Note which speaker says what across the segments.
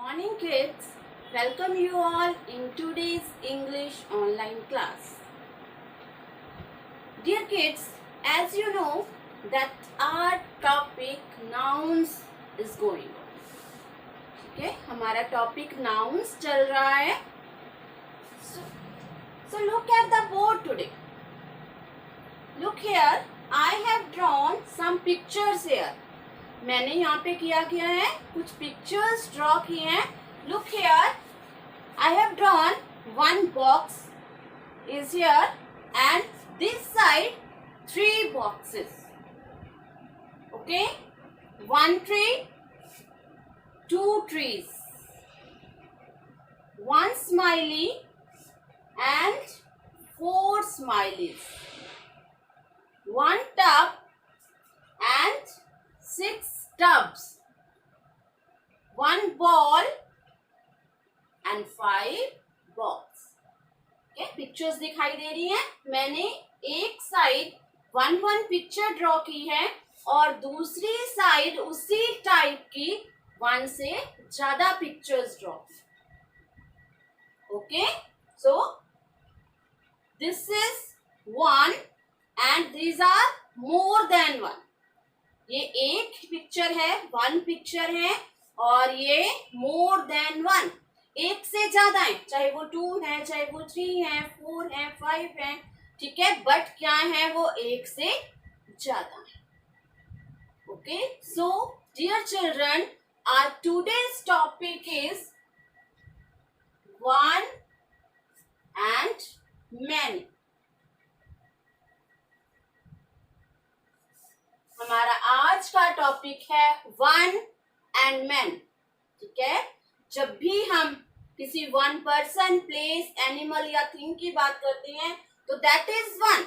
Speaker 1: Morning kids, welcome you all in today's English online class. Dear kids, as you know that our topic nouns is going on. ठीक है, हमारा topic nouns चल रहा है. So look at the board today. Look here, I have drawn some pictures here. मैंने यहाँ पे क्या किया है, कुछ पिक्चर्स ड्रॉ किए हैं. Look here, I have drawn one box is here and this side 3 boxes. Okay, 1 tree, 2 trees, 1 smiley and 4 smileys, 1 tub and 6 tubs, 1 ball and 5 balls. okay, pictures दिखाई दे रही हैं. मैंने एक साइड 1 पिक्चर ड्रॉ की है और दूसरी साइड उसी टाइप की 1 से ज्यादा pictures draw. Okay, so this is 1 and these are more than 1. ये एक पिक्चर है, 1 पिक्चर है और ये मोर देन 1, एक से ज्यादा है. चाहे वो 2 है, चाहे वो 3 है, 4 है, 5 है. ठीक है, बट क्या है, वो एक से ज्यादा है. Okay, so dear children, our today's topic is 1 and many. हमारा आज का टॉपिक है 1 and many. ठीक है, जब भी हम किसी 1 person, प्लेस, एनिमल या थिंग की बात करते हैं तो दैट इज 1.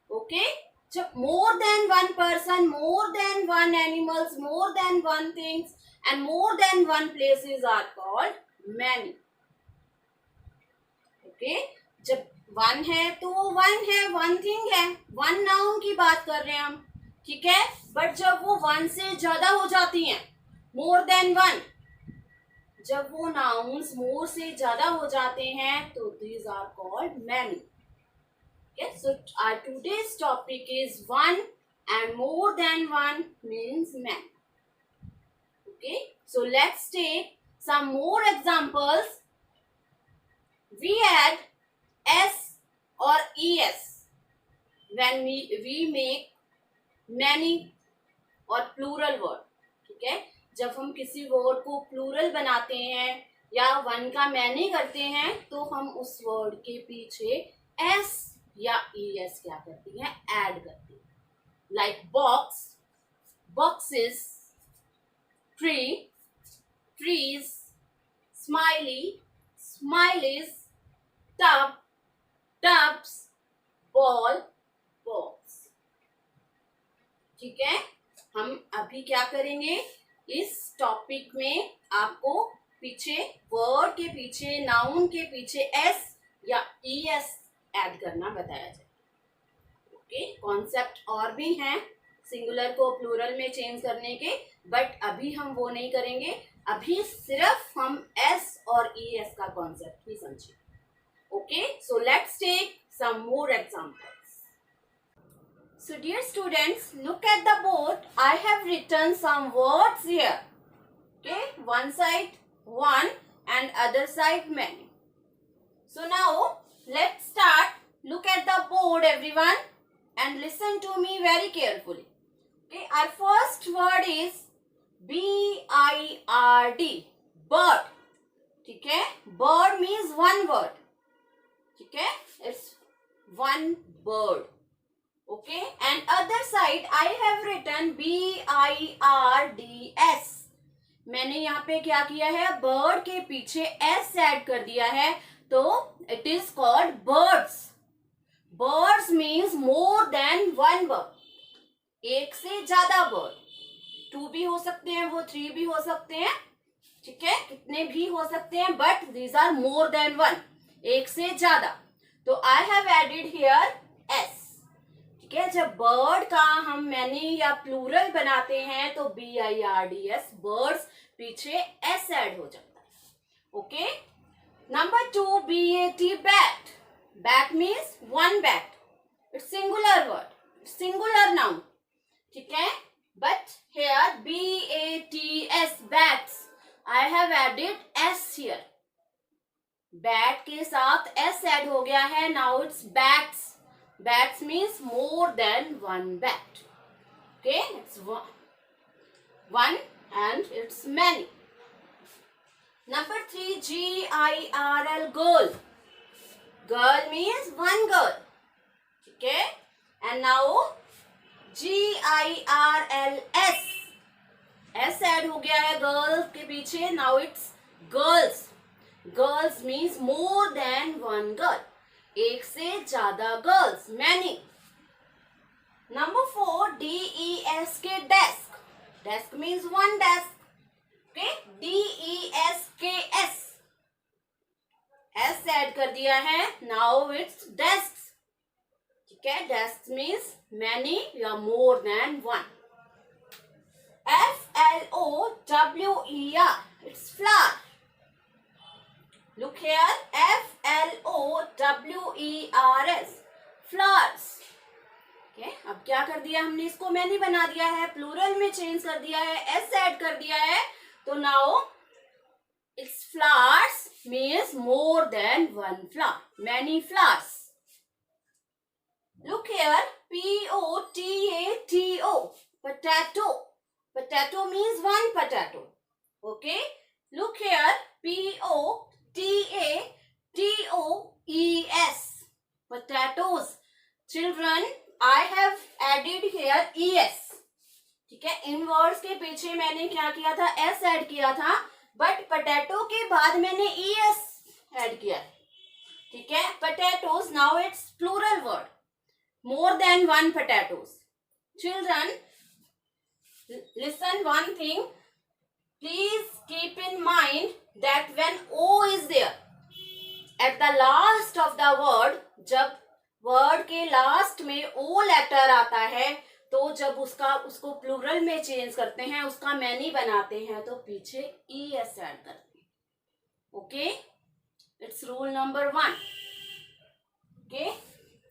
Speaker 1: ओके, जब more than 1 person, more than 1 animals, more than 1 things and more than 1 places are called many. Okay, जब 1 है तो वो 1 है, 1 थिंग है, 1 नाउन की बात कर रहे हैं हम. ठीक है, बट जब वो 1 से ज्यादा हो जाती हैं, मोर देन 1, जब वो नाउन्स मोर से ज्यादा हो जाते हैं तो these are called many. Okay, so our today's topic is 1 and more than 1 means many. Okay, so let's take some more examples. We add s or es when we make many or plural word. ठीक है, जब हम किसी word को plural बनाते हैं या 1 का मैनी करते हैं तो हम उस वर्ड के पीछे s या es क्या करती हैं, ऐड करती हैं. Like box, boxes, tree, trees, smiley, smileys, tub, tubs, ball, balls. ठीक है, हम अभी क्या करेंगे, इस टॉपिक में आपको पीछे वर्ड के पीछे, नाउन के पीछे s या es ऐड करना बताया जाए. ओके, कॉन्सेप्ट और भी हैं सिंगुलर को प्लूरल में चेंज करने के, बट अभी हम वो नहीं करेंगे. अभी सिर्फ हम s और es का कॉन्सेप्ट ही समझेंगे. Okay, so let's take some more examples. So dear students, look at the board. I have written some words here. Okay, one side 1 and other side many. So now let's start. Look at the board everyone and listen to me very carefully. Okay, our first word is bird, bird. ठीक है, bird means 1 word. ठीक है, it's 1 bird. Okay, and other side I have written birds. मैंने यहाँ पे क्या किया है, bird के पीछे s ऐड कर दिया है, तो it is called birds. Birds means more than 1 bird. एक से ज्यादा बर्ड, 2 भी हो सकते हैं, वो 3 भी हो सकते हैं. ठीक है, कितने भी हो सकते हैं, but these are more than 1, एक से ज्यादा. तो I have added here s. ठीक है। जब बर्ड का हम मैनी या प्लूरल बनाते हैं तो BIRDS, बर्ड्स, पीछे S ऐड हो जाता है। Okay. Number 2, BAT, bat. Bat means one bat, it's singular word, singular noun, ठीक है। But here BATS, bats, I have added S here. Bat के साथ S ऐड हो गया है, now it's bats. Bats means more than one bat. Okay, it's one and it's many. Number 3, GIRL, girl. Girl means one girl. Okay, and now GIRLS, S add हो गया है girl के पीछे, now it's girls. Girls means more than one girl, एक से ज्यादा girls, many. Number 4, DESK, desk. Desk means one desk. Okay, DESKS, S add कर दिया है, नाउ इट्स डेस्क, ठीक है। डेस्क मीन्स मैनी या more than one. FLOWER, it's flower. Look here, FLOWERS, flowers. Okay, अब क्या कर दिया हमने, इसको मैंने बना दिया है, प्लूरल में चेंज कर दिया है, S ऐड कर दिया है, तो now it's flowers means more than one flower, many flowers. Look here, POTATO, potato. Potato means one potato. Okay, look here, POTATOES, potatoes. Children, I have added here ES, ठीक है। इन words के पीछे मैंने क्या किया था, S ऐड किया था, बट पोटैटो के बाद मैंने ES ऐड किया, ठीक है। potatoes, now it's plural word, more than one potatoes. Children, listen one thing, please keep in mind that when O is there at the last of the word, जब word के last में O letter आता है, तो जब उसको plural में change करते हैं, उसका मैनी बनाते हैं, तो पीछे ES ऐड करते हैं। Okay, it's rule number 1। Okay,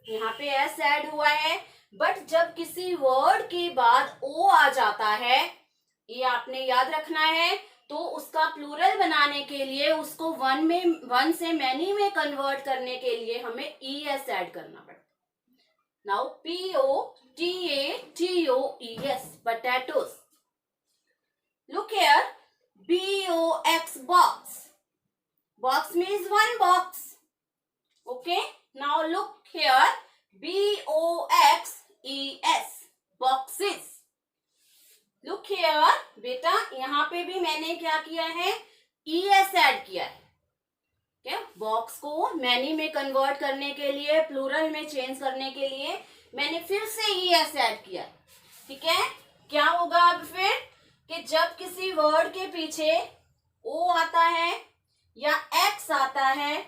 Speaker 1: यहाँ पे S ऐड हुआ है, बट जब किसी वर्ड के बाद O आ जाता है, ये आपने याद रखना है, तो उसका प्लूरल बनाने के लिए, उसको वन से मैनी में कन्वर्ट करने के लिए हमें ES ऐड करना पड़ता है। Now POTATOES, potatoes. Look here, BOX, box. Box means one box. Okay, now look here, BOXES, boxes. Look here बेटा, यहाँ पे भी मैंने क्या किया है, ES ऐड किया है, क्या, बॉक्स को मैनी में कन्वर्ट करने के लिए, प्लूरल में चेंज करने के लिए मैंने फिर से ES ऐड किया, ठीक है। क्या होगा अब फिर, कि जब किसी वर्ड के पीछे O आता है या X आता है,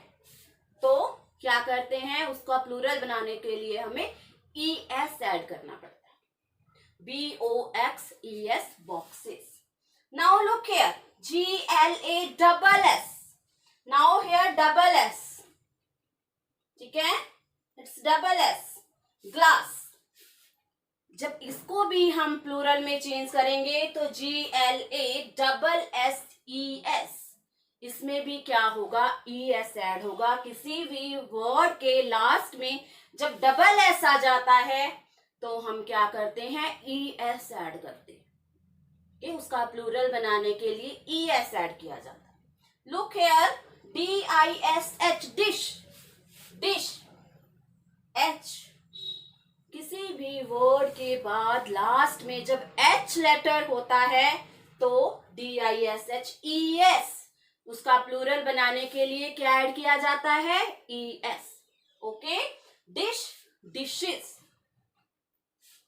Speaker 1: तो क्या करते हैं, उसका प्लूरल बनाने के लिए हमें ES ऐड करना पड़ता है। BOXES, boxes. Now look here, GLASS. Now here double S, ठीक है, it's double S, glass. जब इसको भी हम प्लूरल में चेंज करेंगे तो GLASSES, इसमें भी क्या होगा, ES ऐड होगा। किसी भी वर्ड के लास्ट में जब डबल S आ जाता है, तो हम क्या करते हैं, ES ऐड करते हैं, कि उसका प्लूरल बनाने के लिए ES ऐड किया जाता है। Look here, DISH, dish, dish, H, किसी भी वर्ड के बाद लास्ट में जब H लेटर होता है, तो DISHES, उसका प्लूरल बनाने के लिए क्या ऐड किया जाता है, ES। ओके, डिश, डिशेस,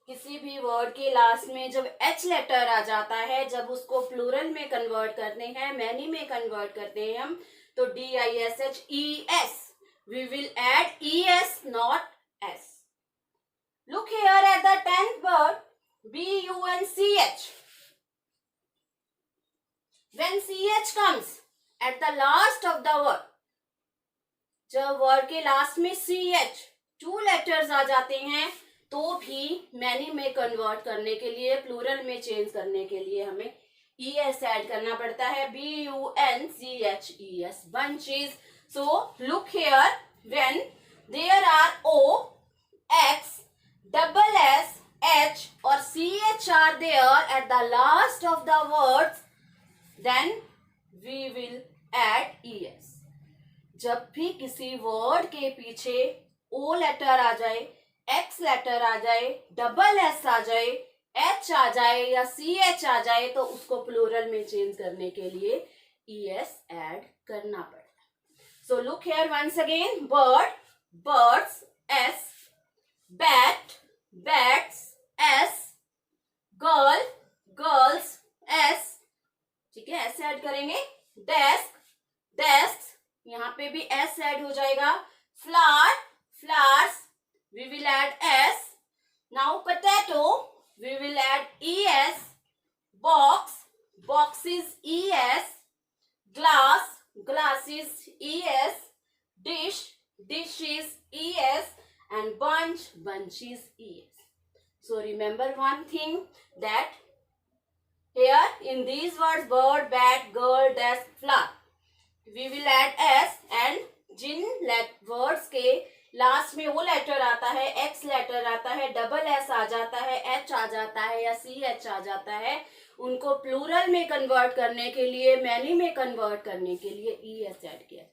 Speaker 1: किसी भी वर्ड के लास्ट में जब H लेटर आ जाता है, जब उसको प्लूरल में कन्वर्ट करते हैं, मैनी में कन्वर्ट करते हैं हम, तो DISHES, we will add ES, not S. Look here at the 10th word, BUNCH. When CH comes at the last of the word, जब वर्ड के लास्ट में CH 2 लेटर्स आ जाते हैं तो भी मैनी में कन्वर्ट करने के लिए, प्लूरल में चेंज करने के लिए हमें ES ऐड करना पड़ता है. BUNCHES, bunches. So look here, when there are O, X, double S, H or CH are there at the last of the words, then we will add ES. जब भी किसी वर्ड के पीछे O letter आ जाए, X letter आ जाए, double S आ जाए, H आ जाए या CH आ जाए तो उसको प्लूरल में चेंज करने के लिए ES ऐड करना पड़ता है. So look here once again, bird, birds, S, bat, bats, S, girl, girls, S. ठीक है, S ऐड करेंगे. desk, desks, यहाँ पे भी S ऐड हो जाएगा. flower, flowers, we will add S. Now potato, we will add ES. box, boxes, ES. glass, glasses, ES. dish, dishes, ES. and bunch, bunches, ES. So remember one thing, that here in these words, bird, bat, girl, desk, flower, we will add S. and जिन words के last में O letter आता है, X letter आता है, double S आ जाता है, H आ जाता है या CH आ जाता है, उनको प्लूरल में कन्वर्ट करने के लिए, मैनी में कन्वर्ट करने के लिए ES ऐड किया.